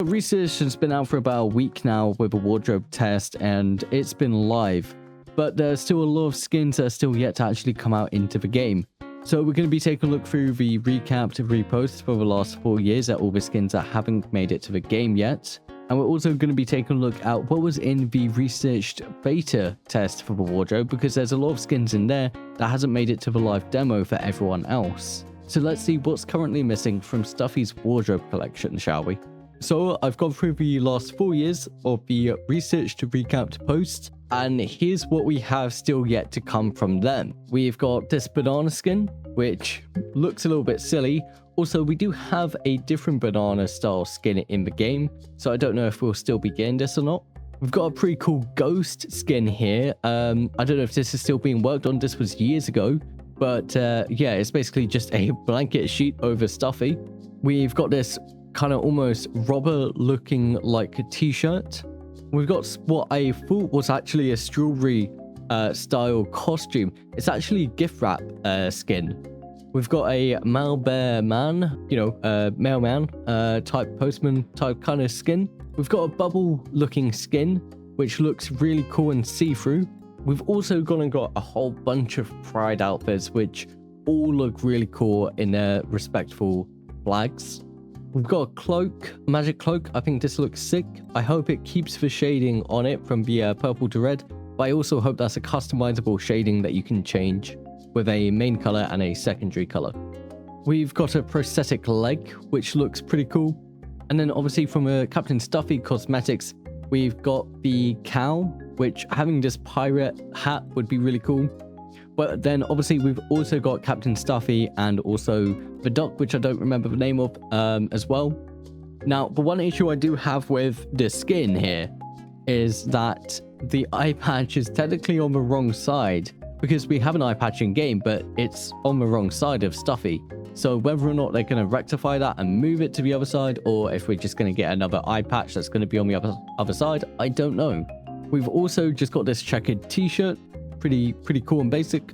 Research has been out for about a week now with a wardrobe test, and it's been live, but there's still a lot of skins that are still yet to actually come out into the game. So we're going to be taking a look through the recapped reposts for the last 4 years at all the skins that haven't made it to the game yet. And we're also going to be taking a look at what was in the researched beta test for the wardrobe, because there's a lot of skins in there that hasn't made it to the live demo for everyone else. So let's see what's currently missing from Stuffy's wardrobe collection, shall we? So I've gone through the last 4 years of the researched recapped posts, and here's what we have still yet to come from them. We've got this banana skin, which looks a little bit silly. Also, we do have a different banana style skin in the game, so I don't know if we'll still be getting this or not. We've got a pretty cool ghost skin here. I don't know if this is still being worked on. This was years ago, but yeah, it's basically just a blanket sheet over Stuffy. We've got this kind of almost robber looking like a t-shirt. We've got what I thought was actually a strawberry style costume. It's actually gift wrap skin. We've got a mailman, mailman type postman type kind of skin. We've got a bubble looking skin, which looks really cool and see-through. We've also gone and got a whole bunch of pride outfits, which all look really cool in their respectful flags. We've got a cloak, magic cloak. I think this looks sick. I hope it keeps the shading on it from the purple to red, but I also hope that's a customizable shading that you can change with a main color and a secondary color. We've got a prosthetic leg, which looks pretty cool. And then obviously from a Captain Stuffy Cosmetics, we've got the cow, which having this pirate hat would be really cool. But then obviously we've also got Captain Stuffy and also the duck, which I don't remember the name of as well. Now, the one issue I do have with this skin here is that the eye patch is technically on the wrong side, because we have an eye patch in game, but it's on the wrong side of Stuffy. So whether or not they're going to rectify that and move it to the other side, or if we're just going to get another eye patch that's going to be on the other side, I don't know. We've also just got this checkered t-shirt. Pretty cool and basic.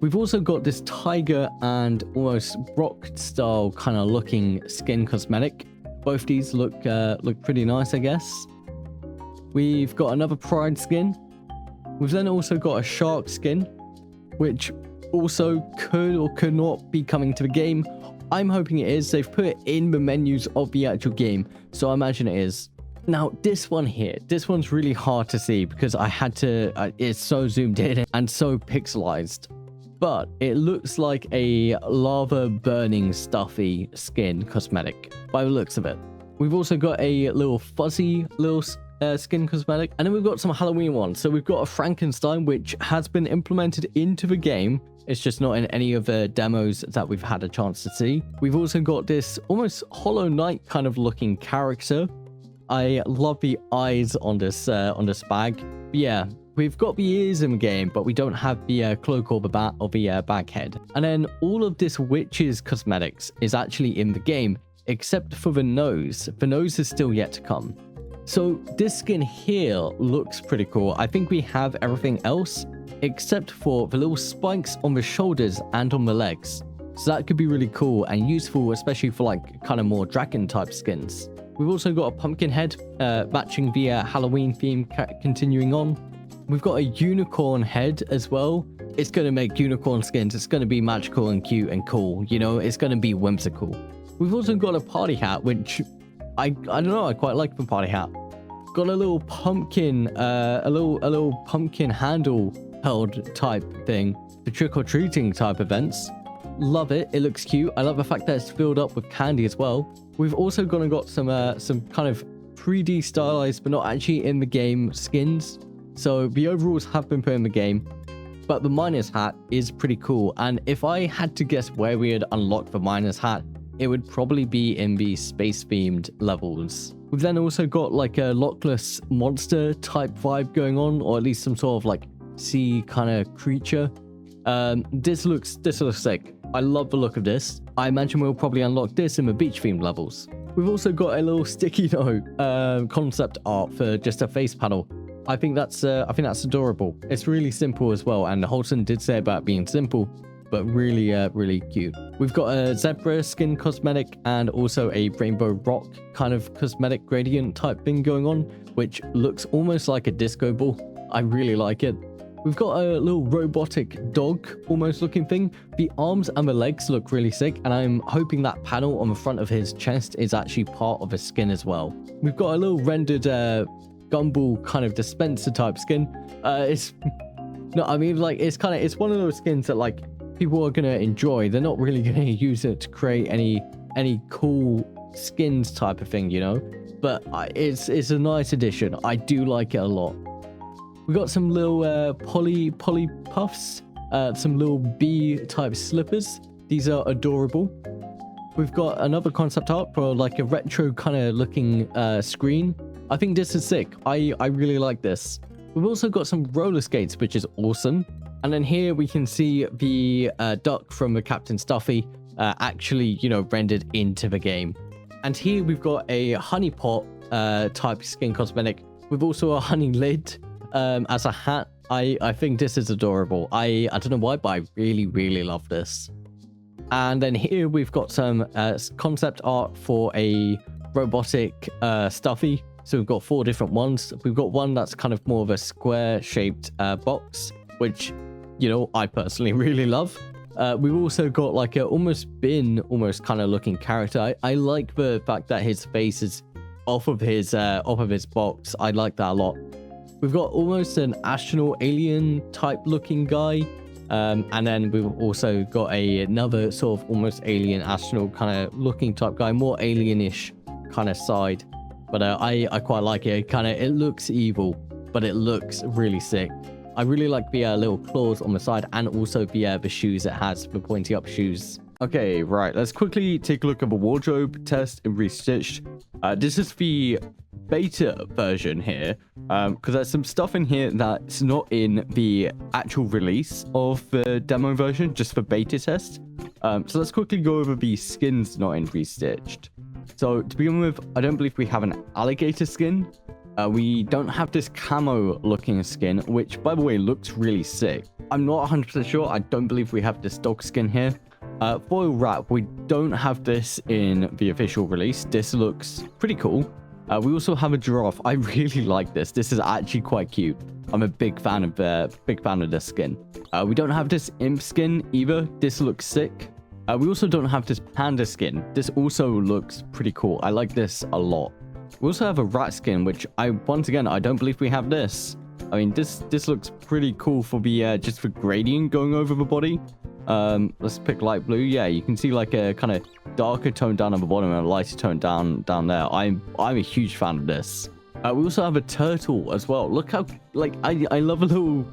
We've also got this tiger and almost rock style kind of looking skin cosmetic. Both these look pretty nice, I guess. We've got another pride skin. We've then also got a shark skin, which also could or could not be coming to the game. I'm hoping it is. They've put it in the menus of the actual game, so I imagine it is. Now, this one here, this one's really hard to see because I had to, it's so zoomed in and so pixelized. But it looks like a lava burning Stuffy skin cosmetic by the looks of it. We've also got a little fuzzy little skin cosmetic. And then we've got some Halloween ones. So we've got a Frankenstein, which has been implemented into the game. It's just not in any of the demos that we've had a chance to see. We've also got this almost Hollow Knight kind of looking character. I love the eyes on this bag. But yeah, we've got the ears in the game, but we don't have the cloak or the bat or the bag head. And then all of this witch's cosmetics is actually in the game, except for the nose. The nose is still yet to come. So this skin here looks pretty cool. I think we have everything else except for the little spikes on the shoulders and on the legs. So that could be really cool and useful, especially for like kind of more dragon type skins. We've also got a pumpkin head matching the Halloween theme continuing on. We've got a unicorn head as well. It's going to make unicorn skins. It's going to be magical and cute and cool. You know, it's going to be whimsical. We've also got a party hat, which I don't know. I quite like the party hat. Got a little pumpkin, a little pumpkin handle held type thing for trick-or-treating type events. Love it. It looks cute. I love the fact that it's filled up with candy as well. We've also gone and got some kind of 3D stylized, but not actually in the game skins. So the overalls have been put in the game, but the miner's hat is pretty cool. And if I had to guess where we would unlock the miner's hat, it would probably be in the space themed levels. We've then also got like a lockless monster type vibe going on, or at least some sort of like sea kind of creature. This looks sick. I love the look of this. I imagine we'll probably unlock this in the beach themed levels. We've also got a little sticky note concept art for just a face panel. I think that's adorable. It's really simple as well, and Holton did say about being simple, but really, really cute. We've got a zebra skin cosmetic and also a rainbow rock kind of cosmetic gradient type thing going on, which looks almost like a disco ball. I really like it. We've got a little robotic dog almost looking thing. The arms and the legs look really sick, and I'm hoping that panel on the front of his chest is actually part of a skin as well. We've got a little rendered gumball kind of dispenser type skin. It's no, I mean, like, it's one of those skins that like people are gonna enjoy. They're not really gonna use it to create any cool skins type of thing, you know. But it's a nice addition. I do like it a lot. We got some little poly puffs, some little bee type slippers. These are adorable. We've got another concept art for like a retro kind of looking screen. I think this is sick. I really like this. We've also got some roller skates, which is awesome. And then here we can see the duck from the Captain Stuffy actually, you know, rendered into the game. And here we've got a honey pot type skin cosmetic with also a honey lid as a hat. I think this is adorable. I don't know why, but I really love this. And then here we've got some concept art for a robotic Stuffy. So we've got 4 different ones. We've got one that's kind of more of a square shaped box, which, you know, I personally really love. We've also got like a almost kind of looking character. I like the fact that his face is off of his box. I like that a lot. We've got almost an astronaut alien type looking guy. And then we've also got another sort of almost alien astronaut kind of looking type guy, more alienish kind of side. But I quite like it. It looks evil, but it looks really sick. I really like the little claws on the side, and also the shoes it has, the pointy up shoes. Okay, right. Let's quickly take a look at the wardrobe test in Restitched. This is the beta version here, because there's some stuff in here that's not in the actual release of the demo version, just for beta test. So let's quickly go over the skins not in Restitched. So to begin with, I don't believe we have an alligator skin. We don't have this camo looking skin, which by the way looks really sick. I'm not 100% sure. I don't believe we have this dog skin here. Foil wrap, we don't have this in the official release. This looks pretty cool. We also have a giraffe. I really like this. This is actually quite cute. I'm a big fan of this skin. We don't have this imp skin either. This looks sick. We also don't have this panda skin. This also looks pretty cool. I like this a lot. We also have a rat skin, which once again, I don't believe we have this. I mean, this looks pretty cool for the just for gradient going over the body. Let's pick light blue. Yeah, you can see like a kind of darker tone down at the bottom and a lighter tone down there. I'm a huge fan of this. We also have a turtle as well. Look how like I love a little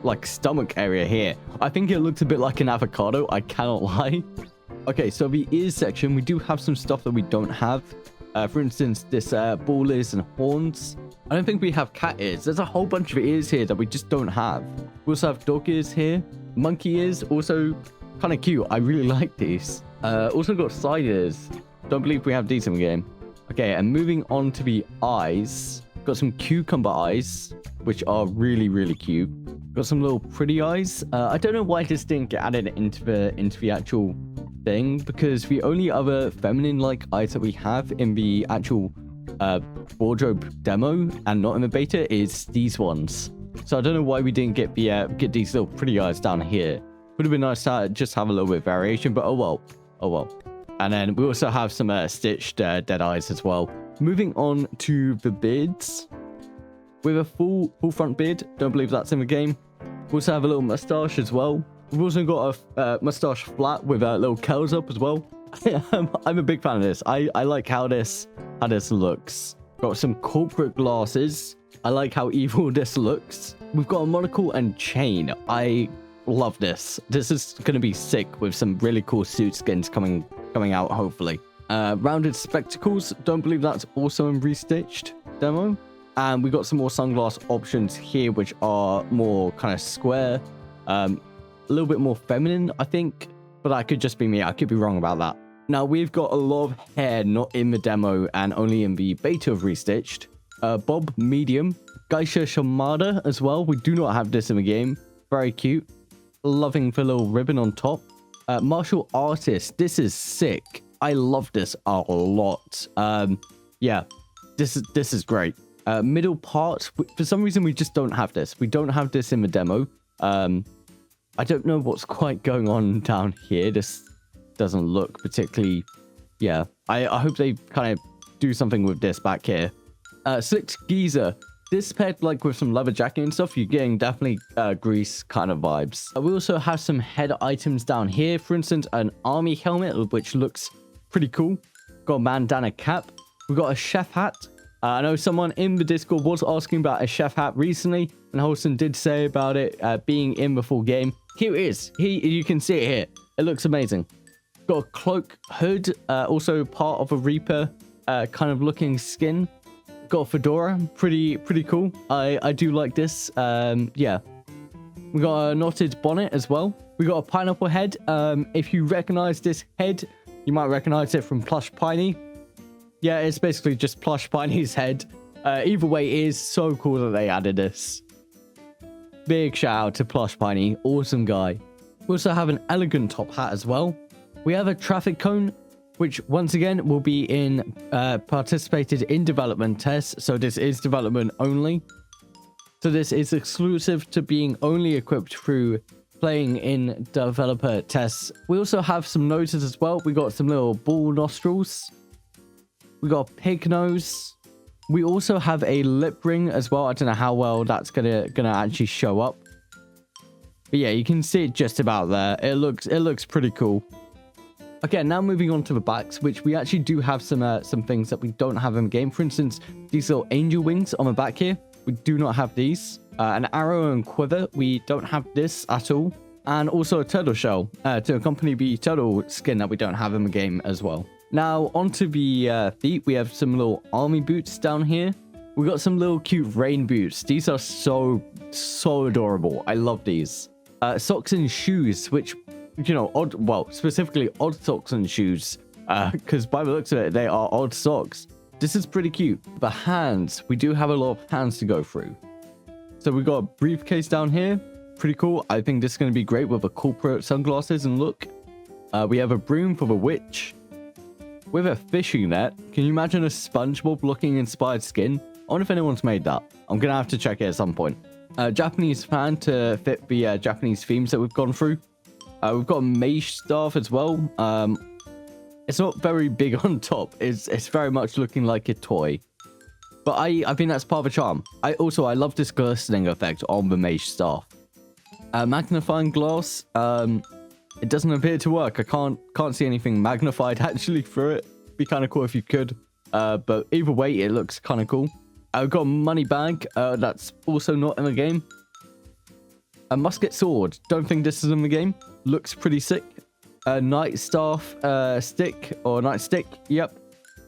like stomach area here. I think it looks a bit like an avocado. I cannot lie. Okay, so the ears section, we do have some stuff that we don't have. For instance, this ball ears and horns. I don't think we have cat ears. There's a whole bunch of ears here that we just don't have. We also have dog ears here. Monkey ears, also kind of cute. I really like these. Also got side ears. Don't believe we have these in the game. Okay, and moving on to the eyes. Got some cucumber eyes, which are really cute. Got some little pretty eyes. I don't know why this didn't get added into the actual thing, because the only other feminine-like eyes that we have in the actual wardrobe demo and not in the beta is these ones. So I don't know why we didn't get these little pretty eyes down here. Would have been nice to just have a little bit of variation, but oh well. And then we also have some stitched dead eyes as well. Moving on to the beards. We have a full front beard. Don't believe that's in the game. We also have a little mustache as well. We've also got a mustache flat with little curls up as well. I'm a big fan of this. I like how this looks. Got some corporate glasses. I like how evil this looks. We've got a monocle and chain. I love this. This is going to be sick with some really cool suit skins coming out, hopefully. Rounded spectacles. Don't believe that's also in Restitched demo. And we got some more sunglass options here, which are more kind of square. A little bit more feminine, I think. But that could just be me. I could be wrong about that. Now, we've got a lot of hair not in the demo and only in the beta of Restitched. Bob medium. Geisha Shamada as well. We do not have this in the game. Very cute. Loving the little ribbon on top. Martial artist. This is sick. I love this a lot. Yeah, this is great. Middle part. For some reason, we just don't have this. We don't have this in the demo. I don't know what's quite going on down here. This doesn't look particularly... Yeah, I hope they kind of do something with this back here. Slick geezer. This paired like with some leather jacket and stuff, you're getting definitely Grease kind of vibes. We also have some head items down here. For instance, an army helmet, which looks pretty cool. Got a bandana cap. We got a chef hat. I know someone in the Discord was asking about a chef hat recently, and Holston did say about it being in the full game. Here it is. You can see it here. It looks amazing. Got a cloak hood, also part of a Reaper kind of looking skin. Got a fedora, pretty cool. I do like this. Yeah. We got a knotted bonnet as well. We got a pineapple head. If you recognize this head, you might recognize it from Plush Piney. Yeah, it's basically just Plush Piney's head. Either way, it is so cool that they added this. Big shout out to Plush Piney, awesome guy. We also have an elegant top hat as well. We have a traffic cone, which once again will be in participated in development tests. So this is development only. So this is exclusive to being only equipped through playing in developer tests. We also have some noses as well. We got some little bull nostrils. We got a pig nose. We also have a lip ring as well. I don't know how well that's gonna actually show up. But yeah, you can see it just about there. It looks pretty cool. Okay, now moving on to the backs, which we actually do have some things that we don't have in the game. For instance, these little angel wings on the back here. We do not have these. An arrow and quiver. We don't have this at all. And also a turtle shell to accompany the turtle skin that we don't have in the game as well. Now, onto the feet, we have some little army boots down here. We got some little cute rain boots. These are so adorable. I love these. Socks and shoes, which, you know, specifically odd socks and shoes. Because by the looks of it, they are odd socks. This is pretty cute. The hands, we do have a lot of hands to go through. So we got a briefcase down here. Pretty cool. I think this is going to be great with a corporate sunglasses and look. We have a broom for the witch. With a fishing net. Can you imagine a SpongeBob looking inspired skin? I wonder if anyone's made that. I'm going to have to check it at some point. Japanese fan to fit the Japanese themes that we've gone through. We've got a mage staff as well. It's not very big on top. It's very much looking like a toy. But I think that's part of the charm. I love this glistening effect on the mage staff. Magnifying glass. It doesn't appear to work. I can't see anything magnified actually through it. Be kind of cool if you could. But either way, it looks kind of cool. I've got a money bag. That's also not in the game. A musket sword. Don't think this is in the game. Looks pretty sick. A night staff stick or nightstick. Yep.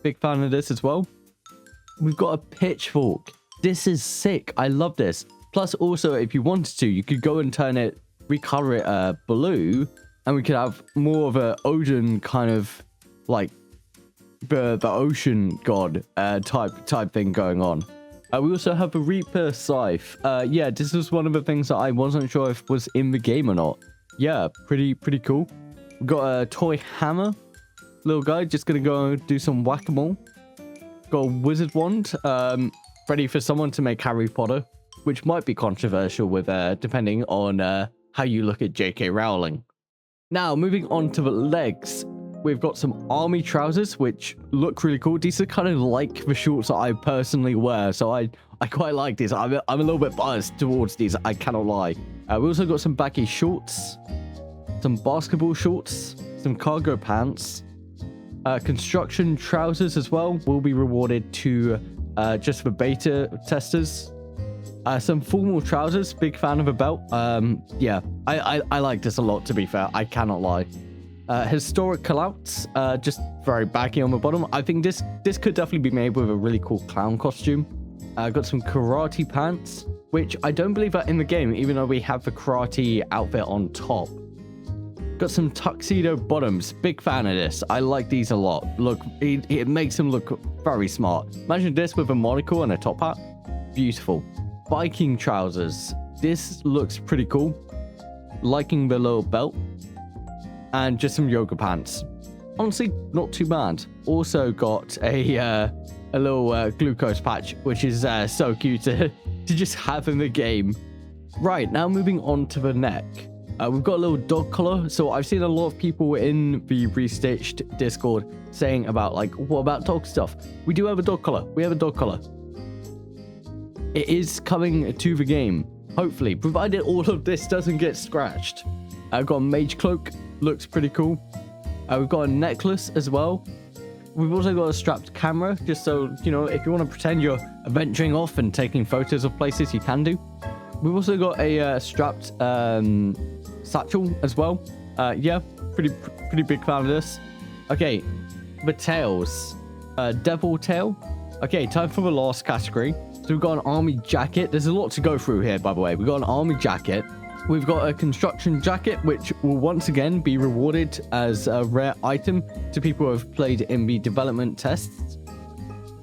Big fan of this as well. We've got a pitchfork. This is sick. I love this. Plus also, if you wanted to, you could go and recolor it blue. And we could have more of a Odin kind of like the ocean god type thing going on. We also have a Reaper scythe. Yeah, this is one of the things that I wasn't sure if was in the game or not. Yeah, pretty cool. We've got a toy hammer. Little guy, just gonna go and do some whack-a-mole. Got a wizard wand. Ready for someone to make Harry Potter, which might be controversial with depending on how you look at J.K. Rowling. Now, moving on to the legs, we've got some army trousers, which look really cool. These are kind of like the shorts that I personally wear, so I quite like these. I'm a little bit biased towards these, I cannot lie. We also got some baggy shorts, some basketball shorts, some cargo pants, construction trousers as well will be rewarded to just for beta testers. Some formal trousers, big fan of a belt. Yeah, I like this a lot, to be fair. I cannot lie. Historic callouts, just very baggy on the bottom. I think this could definitely be made with a really cool clown costume. Got some karate pants, which I don't believe are in the game, even though we have the karate outfit on top. Got some tuxedo bottoms. Big fan of this. I like these a lot. Look, it makes them look very smart. Imagine this with a monocle and a top hat. Beautiful. Viking trousers. This looks pretty cool. liking the little belt. And just some yoga pants. Honestly, not too bad. Also got a little glucose patch, which is so cute to just have in the game. Right, now moving on to the neck. We've got a little dog collar. So I've seen a lot of people in the Restitched Discord saying about like, what about dog stuff? We do have a dog collar. We have a dog collar. It is coming to the game, hopefully, provided all of this doesn't get scratched. I've got a mage cloak. Looks pretty cool. We've got a necklace as well. We've also got a strapped camera, just so, you know, if you want to pretend you're venturing off and taking photos of places, you can do. We've also got a strapped satchel as well. Yeah, pretty big fan of this. Okay, the tails. Devil tail. Okay, time for the last category. So we've got an army jacket. There's a lot to go through here, by the way. We've got an army jacket. We've got a construction jacket, which will once again be rewarded as a rare item to people who have played in the development tests.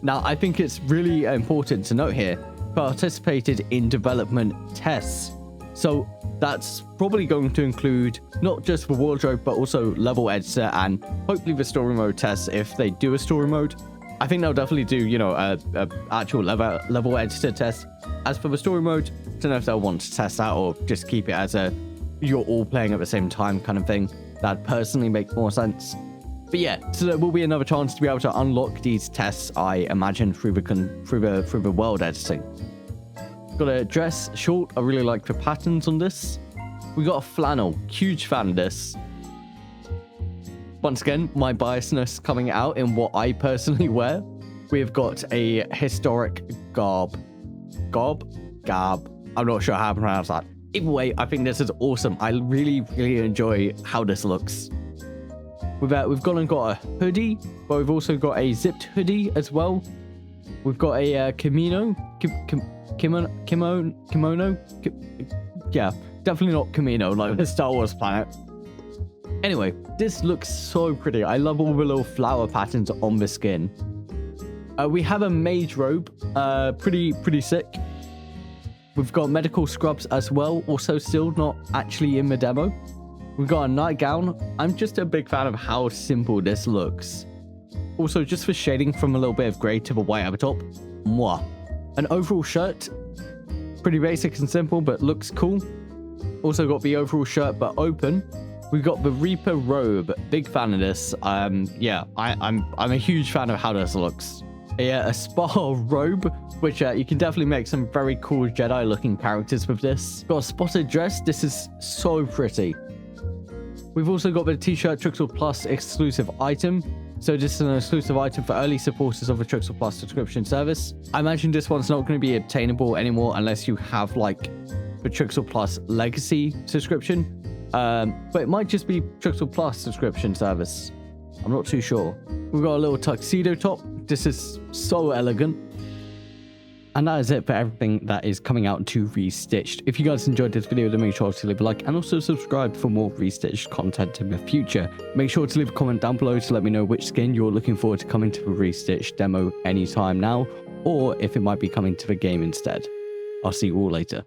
Now, I think it's really important to note here, participated in development tests. So that's probably going to include not just the wardrobe, but also level editor and hopefully the story mode tests if they do a story mode. I think they'll definitely do, you know, a actual level editor test. As for the story mode, I don't know if they'll want to test that or just keep it as a you're all playing at the same time kind of thing. That personally makes more sense. But yeah, so there will be another chance to be able to unlock these tests, I imagine, through the world editing. Got a dress short. I really like the patterns on this. We got a flannel. Huge fan of this. Once again, my biasness coming out in what I personally wear. We've got a historic garb. Garb. I'm not sure how to pronounce that. Either way, I think this is awesome. I really enjoy how this looks. We've gone and got a hoodie, but we've also got a zipped hoodie as well. We've got a kimono. Yeah, definitely not kimono like the Star Wars planet. Anyway, this looks so pretty. I love all the little flower patterns on the skin. We have a mage robe, pretty sick. We've got medical scrubs as well, also still not actually in the demo. We've got a nightgown. I'm just a big fan of how simple this looks. Also, just for shading from a little bit of grey to the white at the top. Mwah. An overall shirt. Pretty basic and simple, but looks cool. Also got the overall shirt, but open. We've got the Reaper robe. Big fan of this. Yeah, I'm a huge fan of how this looks. A spa robe, which you can definitely make some very cool Jedi-looking characters with this. Got a spotted dress. This is so pretty. We've also got the T-shirt Trixel Plus exclusive item. So this is an exclusive item for early supporters of the Trixel Plus subscription service. I imagine this one's not going to be obtainable anymore unless you have like the Trixel Plus Legacy subscription. But it might just be Trixel Plus subscription service. I'm not too sure. We've got a little tuxedo top. This is so elegant. And that is it for everything that is coming out to Restitched. If you guys enjoyed this video, then make sure to leave a like and also subscribe for more Restitched content in the future. Make sure to leave a comment down below to let me know which skin you're looking forward to coming to the Restitched demo anytime now, or if it might be coming to the game instead. I'll see you all later.